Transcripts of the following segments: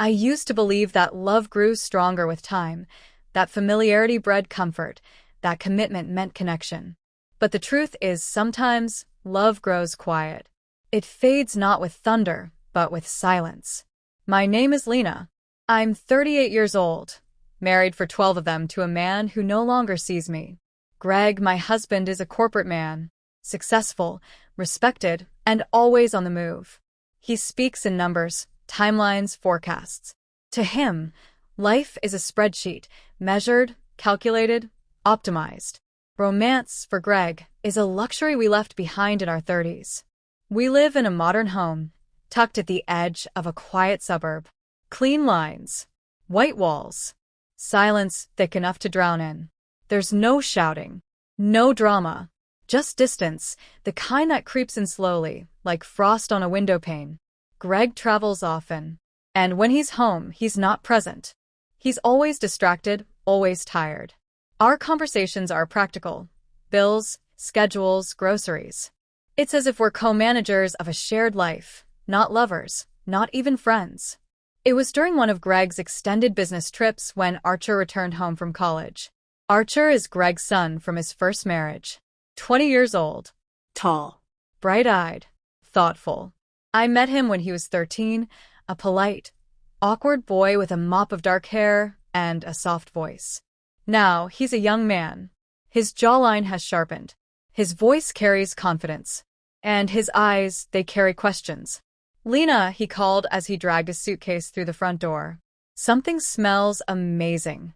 I used to believe that love grew stronger with time, that familiarity bred comfort, that commitment meant connection. But the truth is sometimes love grows quiet. It fades not with thunder, but with silence. My name is Lena. I'm 38 years old, married for 12 of them to a man who no longer sees me. Greg, my husband, is a corporate man, successful, respected, and always on the move. He speaks in numbers, timelines, forecasts. To him, life is a spreadsheet, measured, calculated, optimized. Romance, for Greg, is a luxury we left behind in our 30s. We live in a modern home, tucked at the edge of a quiet suburb. Clean lines, white walls, silence thick enough to drown in. There's no shouting, no drama, just distance, the kind that creeps in slowly, like frost on a window pane. Greg travels often, and when he's home, he's not present. He's always distracted, always tired. Our conversations are practical. Bills, schedules, groceries. It's as if we're co-managers of a shared life, not lovers, not even friends. It was during one of Greg's extended business trips when Archer returned home from college. Archer is Greg's son from his first marriage. 20 years old. Tall. Bright-eyed. Thoughtful. I met him when he was 13, a polite, awkward boy with a mop of dark hair and a soft voice. Now, he's a young man. His jawline has sharpened. His voice carries confidence. And his eyes, they carry questions. Lena, he called as he dragged his suitcase through the front door. Something smells amazing.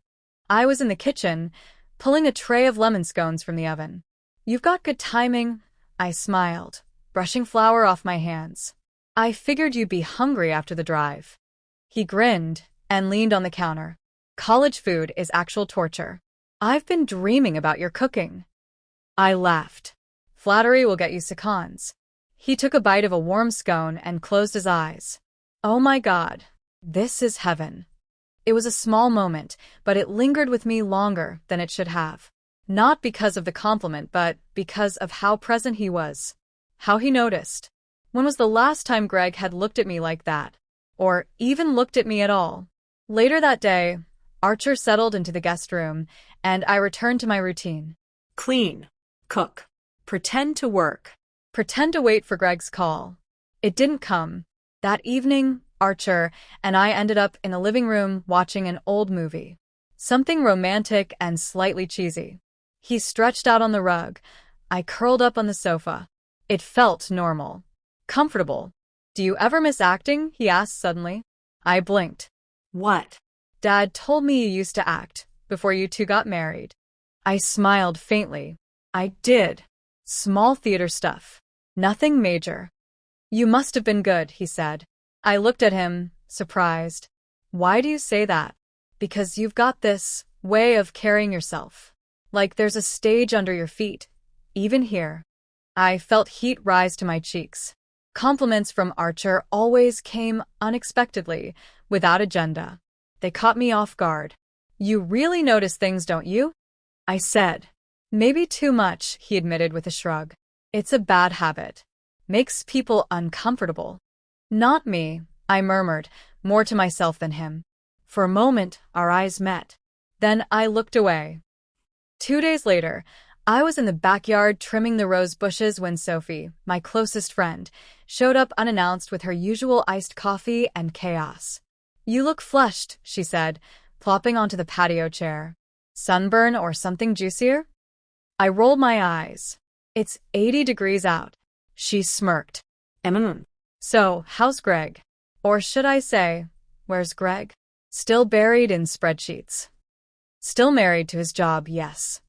I was in the kitchen, pulling a tray of lemon scones from the oven. You've got good timing, I smiled, brushing flour off my hands. I figured you'd be hungry after the drive. He grinned and leaned on the counter. College food is actual torture. I've been dreaming about your cooking. I laughed. Flattery will get you seconds. He took a bite of a warm scone and closed his eyes. Oh my God, this is heaven. It was a small moment, but it lingered with me longer than it should have. Not because of the compliment, but because of how present he was. How he noticed. When was the last time Greg had looked at me like that? Or even looked at me at all? Later that day, Archer settled into the guest room, and I returned to my routine. Clean. Cook. Pretend to work. Pretend to wait for Greg's call. It didn't come. That evening, Archer and I ended up in a living room watching an old movie. Something romantic and slightly cheesy. He stretched out on the rug. I curled up on the sofa. It felt normal. Comfortable. Do you ever miss acting? He asked suddenly. I blinked. What? Dad told me you used to act before you two got married. I smiled faintly. I did. Small theater stuff. Nothing major. You must have been good, he said. I looked at him, surprised. Why do you say that? Because you've got this way of carrying yourself. Like there's a stage under your feet, even here. I felt heat rise to my cheeks. Compliments from Archer always came unexpectedly, without agenda. They caught me off guard. You really notice things, don't you? I said. Maybe too much, he admitted with a shrug. It's a bad habit. Makes people uncomfortable. Not me, I murmured, more to myself than him. For a moment, our eyes met. Then I looked away. 2 days later, I was in the backyard trimming the rose bushes when Sophie, my closest friend, showed up unannounced with her usual iced coffee and chaos. You look flushed, she said, plopping onto the patio chair. Sunburn or something juicier? I rolled my eyes. It's 80 degrees out. She smirked. So, how's Greg? Or should I say, where's Greg? Still buried in spreadsheets. Still married to his job, yes.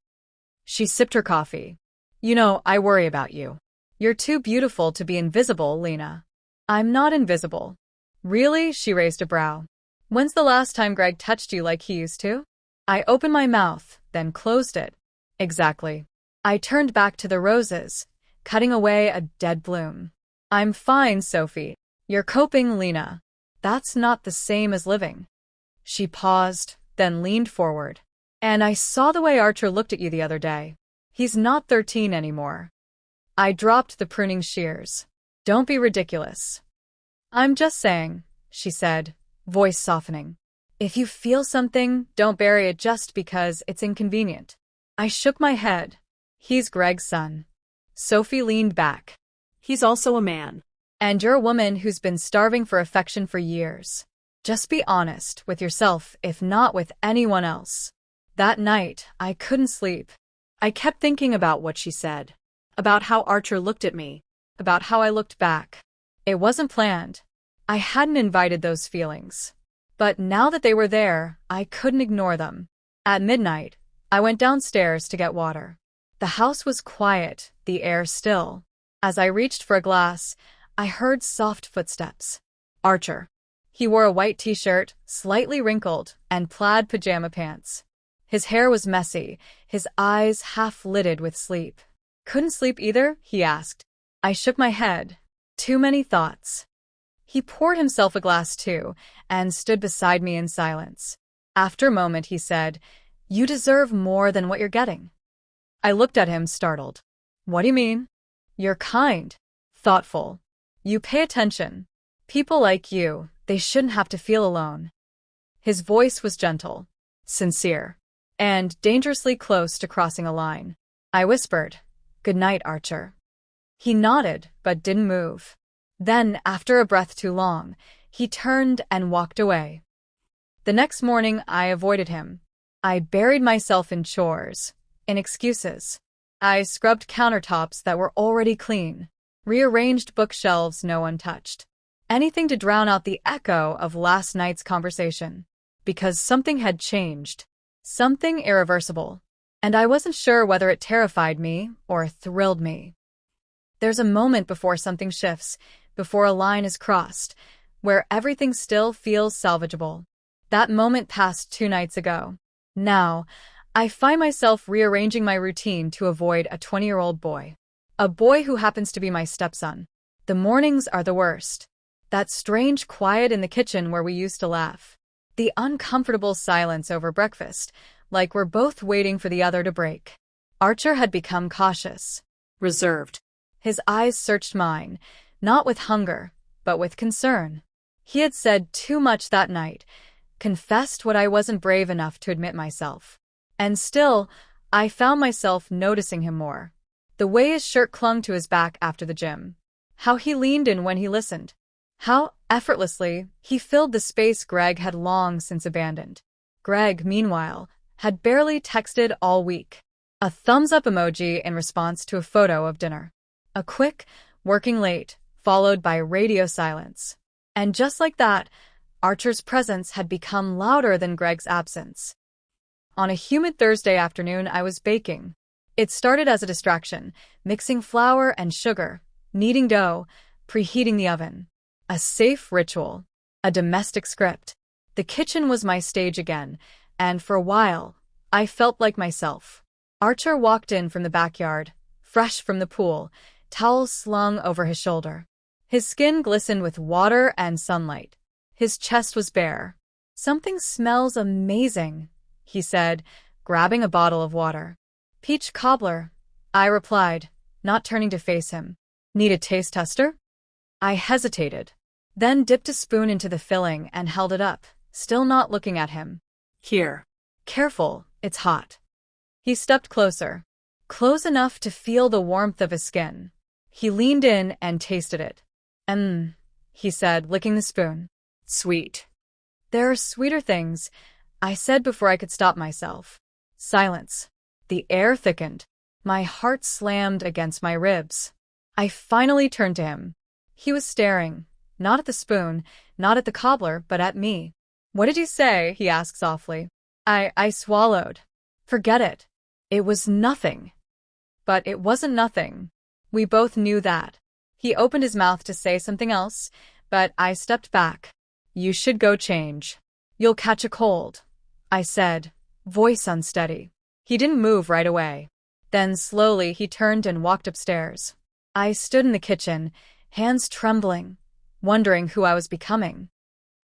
She sipped her coffee. You know, I worry about you. You're too beautiful to be invisible, Lena. I'm not invisible. Really? She raised a brow. When's the last time Greg touched you like he used to? I opened my mouth, then closed it. Exactly. I turned back to the roses, cutting away a dead bloom. I'm fine, Sophie. You're coping, Lena. That's not the same as living. She paused, then leaned forward. And I saw the way Archer looked at you the other day. He's not 13 anymore. I dropped the pruning shears. Don't be ridiculous. I'm just saying, she said, voice softening. If you feel something, don't bury it just because it's inconvenient. I shook my head. He's Greg's son. Sophie leaned back. He's also a man. And you're a woman who's been starving for affection for years. Just be honest with yourself, if not with anyone else. That night, I couldn't sleep. I kept thinking about what she said, about how Archer looked at me, About how I looked back. It wasn't planned. I hadn't invited those feelings. But now that they were there, I couldn't ignore them. At midnight, I went downstairs to get water. The house was quiet, the air still. As I reached for a glass, I heard soft footsteps. Archer. He wore a white t-shirt, slightly wrinkled, and plaid pajama pants. His hair was messy, his eyes half-lidded with sleep. Couldn't sleep either? He asked. I shook my head. Too many thoughts. He poured himself a glass too, and stood beside me in silence. After a moment, he said, "You deserve more than what you're getting." I looked at him, startled. What do you mean? You're kind, thoughtful. You pay attention. People like you, they shouldn't have to feel alone. His voice was gentle, sincere, and dangerously close to crossing a line. I whispered, "Good night, Archer." He nodded, but didn't move. Then, after a breath too long, he turned and walked away. The next morning, I avoided him. I buried myself in chores, in excuses. I scrubbed countertops that were already clean, rearranged bookshelves no one touched. Anything to drown out the echo of last night's conversation. Because something had changed. Something irreversible. And I wasn't sure whether it terrified me or thrilled me. There's a moment before something shifts, before a line is crossed, where everything still feels salvageable. That moment passed 2 nights ago. Now, I find myself rearranging my routine to avoid a 20-year-old boy. A boy who happens to be my stepson. The mornings are the worst. That strange quiet in the kitchen where we used to laugh. The uncomfortable silence over breakfast, like we're both waiting for the other to break. Archer had become cautious. Reserved. His eyes searched mine, not with hunger, but with concern. He had said too much that night, confessed what I wasn't brave enough to admit myself. And still, I found myself noticing him more. The way his shirt clung to his back after the gym. How he leaned in when he listened. How effortlessly he filled the space Greg had long since abandoned. Greg, meanwhile, had barely texted all week. A thumbs-up emoji in response to a photo of dinner. A quick, working late, followed by radio silence. And just like that, Archer's presence had become louder than Greg's absence. On a humid Thursday afternoon, I was baking. It started as a distraction, mixing flour and sugar, kneading dough, preheating the oven. A safe ritual, a domestic script. The kitchen was my stage again, and for a while, I felt like myself. Archer walked in from the backyard, fresh from the pool, towels slung over his shoulder. His skin glistened with water and sunlight. His chest was bare. "Something smells amazing," he said, grabbing a bottle of water. "Peach cobbler," I replied, not turning to face him. "Need a taste tester?" I hesitated, then dipped a spoon into the filling and held it up, still not looking at him. Here. Careful, it's hot. He stepped closer, close enough to feel the warmth of his skin. He leaned in and tasted it. He said, licking the spoon. "Sweet." "There are sweeter things," I said before I could stop myself. Silence. The air thickened. My heart slammed against my ribs. I finally turned to him. He was staring, not at the spoon, not at the cobbler, but at me. "What did you say?" he asked softly. I swallowed. "Forget it. It was nothing." But it wasn't nothing. We both knew that. He opened his mouth to say something else, but I stepped back. "You should go change. You'll catch a cold," I said, voice unsteady. He didn't move right away. Then slowly he turned and walked upstairs. I stood in the kitchen, hands trembling, wondering who I was becoming.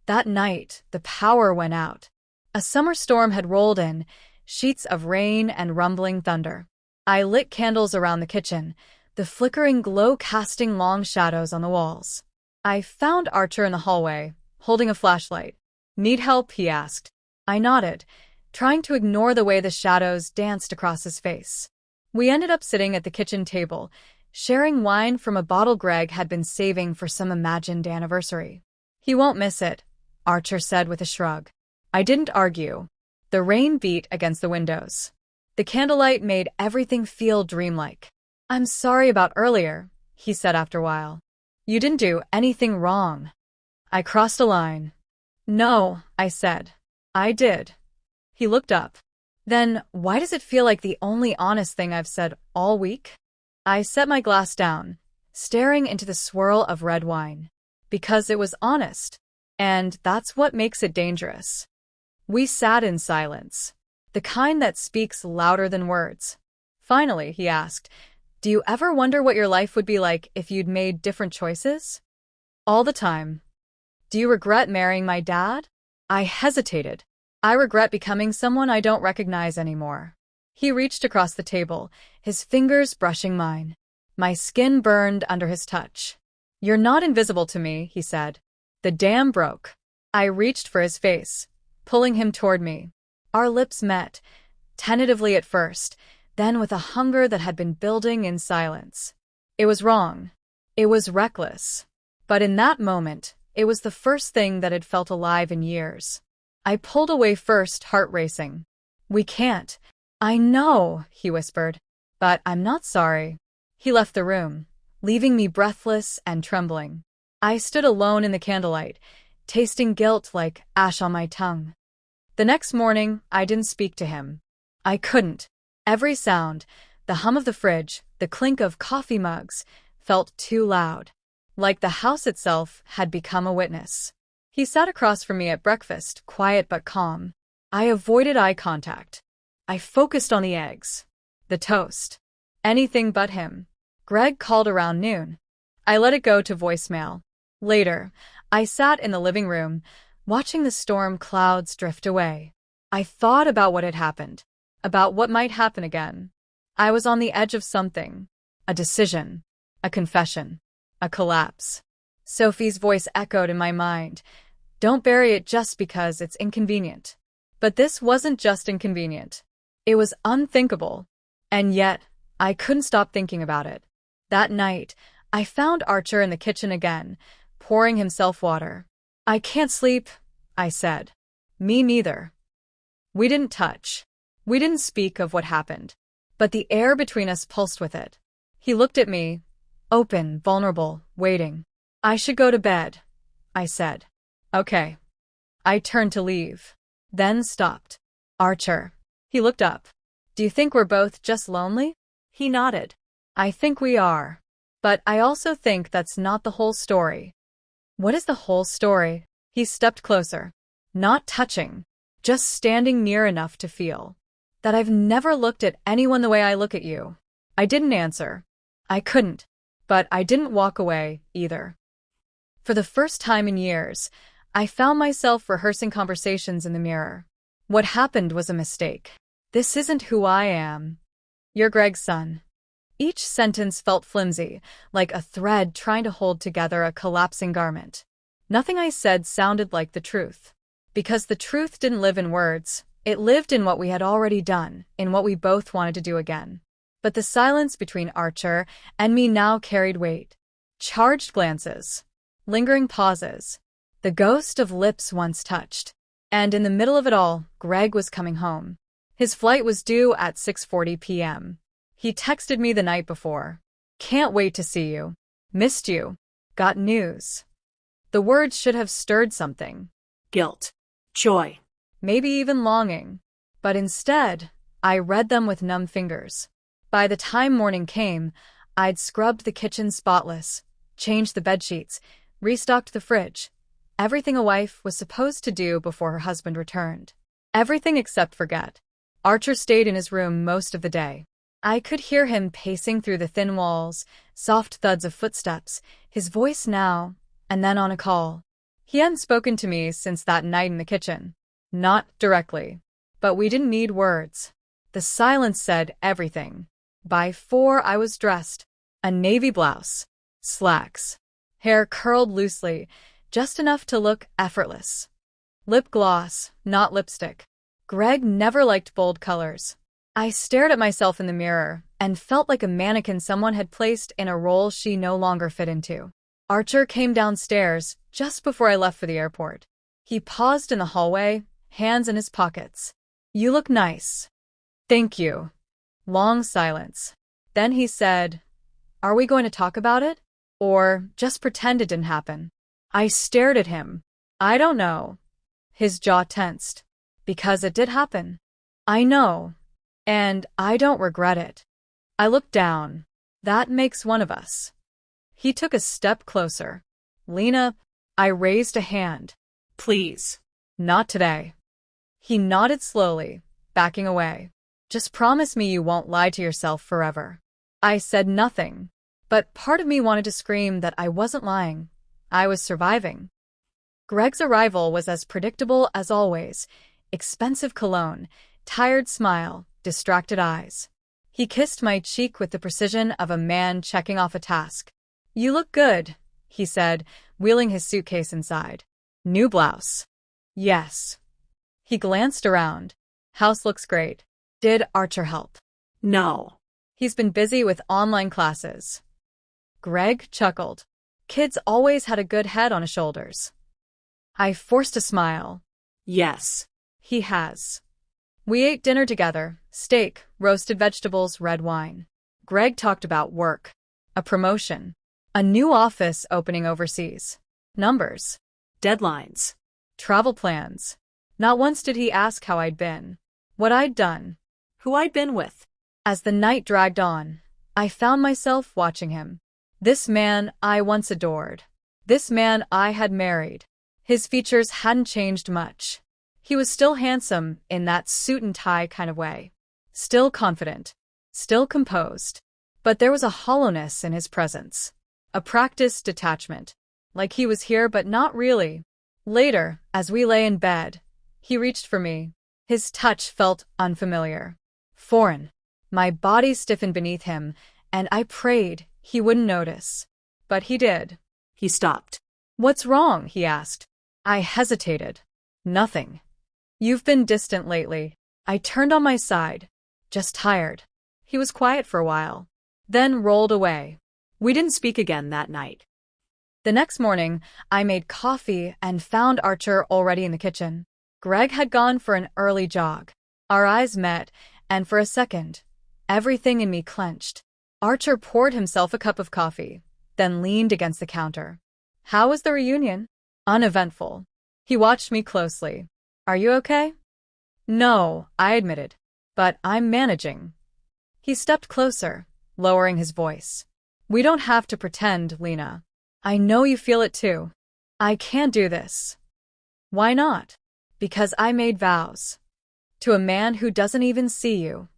That night, the power went out. A summer storm had rolled in, sheets of rain and rumbling thunder. I lit candles around the kitchen, the flickering glow casting long shadows on the walls. I found Archer in the hallway, holding a flashlight. Need help? He asked. I nodded, trying to ignore the way the shadows danced across his face. We ended up sitting at the kitchen table, sharing wine from a bottle Greg had been saving for some imagined anniversary. He won't miss it, Archer said with a shrug. I didn't argue. The rain beat against the windows. The candlelight made everything feel dreamlike. I'm sorry about earlier, he said after a while. You didn't do anything wrong. I crossed a line. No, I said. I did. He looked up. Then why does it feel like the only honest thing I've said all week? I set my glass down, staring into the swirl of red wine. Because it was honest. And that's what makes it dangerous. We sat in silence. The kind that speaks louder than words. Finally, he asked, do you ever wonder what your life would be like if you'd made different choices? All the time. Do you regret marrying my dad? I hesitated. I regret becoming someone I don't recognize anymore. He reached across the table, his fingers brushing mine. My skin burned under his touch. You're not invisible to me, he said. The dam broke. I reached for his face, pulling him toward me. Our lips met, tentatively at first, then with a hunger that had been building in silence. It was wrong. It was reckless. But in that moment, it was the first thing that had felt alive in years. I pulled away first, heart racing. We can't. I know, he whispered. But I'm not sorry. He left the room, leaving me breathless and trembling. I stood alone in the candlelight, tasting guilt like ash on my tongue. The next morning, I didn't speak to him. I couldn't. Every sound, the hum of the fridge, the clink of coffee mugs, felt too loud. Like the house itself had become a witness. He sat across from me at breakfast, quiet but calm. I avoided eye contact. I focused on the eggs, the toast. Anything but him. Greg called around noon. I let it go to voicemail. Later, I sat in the living room, watching the storm clouds drift away. I thought about what had happened, about what might happen again. I was on the edge of something. A decision. A confession. A collapse. Sophie's voice echoed in my mind. Don't bury it just because it's inconvenient. But this wasn't just inconvenient. It was unthinkable. And yet, I couldn't stop thinking about it. That night, I found Archer in the kitchen again, pouring himself water. I can't sleep, I said. Me neither. We didn't touch. We didn't speak of what happened. But the air between us pulsed with it. He looked at me, open, vulnerable, waiting. I should go to bed, I said. Okay. I turned to leave, then stopped. Archer. He looked up. Do you think we're both just lonely? He nodded. I think we are. But I also think that's not the whole story. What is the whole story? He stepped closer. Not touching, just standing near enough to feel. That I've never looked at anyone the way I look at you. I didn't answer. I couldn't. But I didn't walk away, either. For the first time in years, I found myself rehearsing conversations in the mirror. What happened was a mistake. This isn't who I am. You're Greg's son. Each sentence felt flimsy, like a thread trying to hold together a collapsing garment. Nothing I said sounded like the truth. Because the truth didn't live in words, it lived in what we had already done, in what we both wanted to do again. But the silence between Archer and me now carried weight. Charged glances. Lingering pauses. The ghost of lips once touched. And in the middle of it all, Greg was coming home. His flight was due at 6:40 p.m. He texted me the night before. Can't wait to see you. Missed you. Got news. The words should have stirred something. Guilt. Joy. Maybe even longing. But instead, I read them with numb fingers. By the time morning came, I'd scrubbed the kitchen spotless, changed the bedsheets, restocked the fridge. Everything a wife was supposed to do before her husband returned. Everything except forget. Archer stayed in his room most of the day. I could hear him pacing through the thin walls, soft thuds of footsteps, his voice now, and then on a call. He hadn't spoken to me since that night in the kitchen. Not directly. But we didn't need words. The silence said everything. By 4 I was dressed. A navy blouse. Slacks. Hair curled loosely, just enough to look effortless. Lip gloss, not lipstick. Greg never liked bold colors. I stared at myself in the mirror and felt like a mannequin someone had placed in a role she no longer fit into. Archer came downstairs just before I left for the airport. He paused in the hallway, hands in his pockets. "You look nice." "Thank you." Long silence. Then he said, "Are we going to talk about it? Or just pretend it didn't happen?" I stared at him. "I don't know." His jaw tensed. "Because it did happen." "I know. And I don't regret it." I looked down. "That makes one of us." He took a step closer. "Lena," I raised a hand. Please. "Not today." He nodded slowly, backing away. "Just promise me you won't lie to yourself forever." I said nothing, but part of me wanted to scream that I wasn't lying. I was surviving. Greg's arrival was as predictable as always. Expensive cologne, tired smile, distracted eyes. He kissed my cheek with the precision of a man checking off a task. "You look good," he said, wheeling his suitcase inside. "New blouse." "Yes." He glanced around. "House looks great." "Did Archer help?" No. "He's been busy with online classes." Greg chuckled. Kids always had a good head on his shoulders. I forced a smile. Yes. "He has." We ate dinner together, steak, roasted vegetables, red wine. Greg talked about work, a promotion, a new office opening overseas, numbers, Deadlines. travel plans. Not once did he ask how I'd been, what I'd done, Who I'd been with. As the night dragged on, I found myself watching him. This man I once adored. This man I had married. His features hadn't changed much. He was still handsome in that suit and tie kind of way. Still confident. Still composed. But there was a hollowness in his presence. A practiced detachment. Like he was here but not really. Later, as we lay in bed, he reached for me. His touch felt unfamiliar. Foreign. My body stiffened beneath him, and I prayed he wouldn't notice. But he did. He stopped. "What's wrong?" he asked. I hesitated. "Nothing." "You've been distant lately." I turned on my side. "Just tired." He was quiet for a while, then rolled away. We didn't speak again that night. The next morning, I made coffee and found Archer already in the kitchen. Greg had gone for an early jog. Our eyes met, and for a second, everything in me clenched. Archer poured himself a cup of coffee, then leaned against the counter. "How was the reunion?" "Uneventful." He watched me closely. "Are you okay?" "No," I admitted. "But I'm managing." He stepped closer, lowering his voice. "We don't have to pretend, Lena. I know you feel it too. I can't do this." "Why not?" "Because I made vows. To a man who doesn't even see you.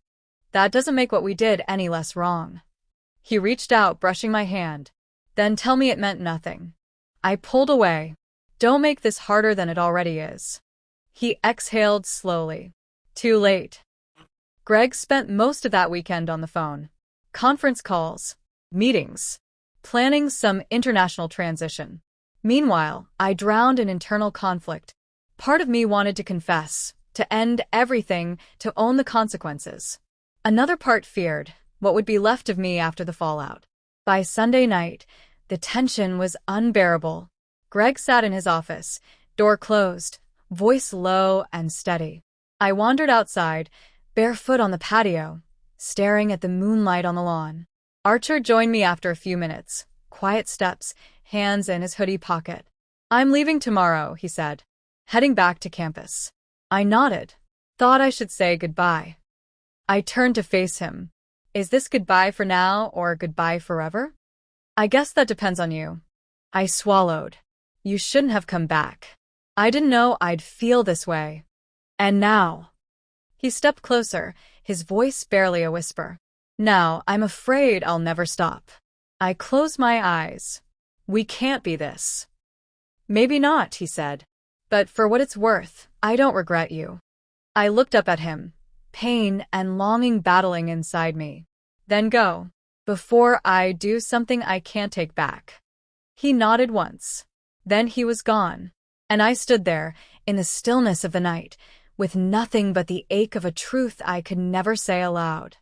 That doesn't make what we did any less wrong." He reached out, brushing my hand. "Then tell me it meant nothing." I pulled away. "Don't make this harder than it already is." He exhaled slowly. "Too late." Greg spent most of that weekend on the phone. Conference calls, meetings, planning some international transition. Meanwhile, I drowned in internal conflict. Part of me wanted to confess, to end everything, to own the consequences. Another part feared what would be left of me after the fallout. By Sunday night, the tension was unbearable. Greg sat in his office, door closed, voice low and steady. I wandered outside, barefoot on the patio, staring at the moonlight on the lawn. Archer joined me after a few minutes, quiet steps, hands in his hoodie pocket. "I'm leaving tomorrow," he said. "Heading back to campus." I nodded. Thought I should say goodbye. I turned to face him. "Is this goodbye for now or goodbye forever?" "I guess that depends on you." I swallowed. "You shouldn't have come back. I didn't know I'd feel this way. And now." He stepped closer, his voice barely a whisper. "Now, I'm afraid I'll never stop." I closed my eyes. "We can't be this." "Maybe not," he said. "But for what it's worth, I don't regret you." I looked up at him, pain and longing battling inside me. "Then go. Before I do something I can't take back." He nodded once. Then he was gone. And I stood there, in the stillness of the night, with nothing but the ache of a truth I could never say aloud.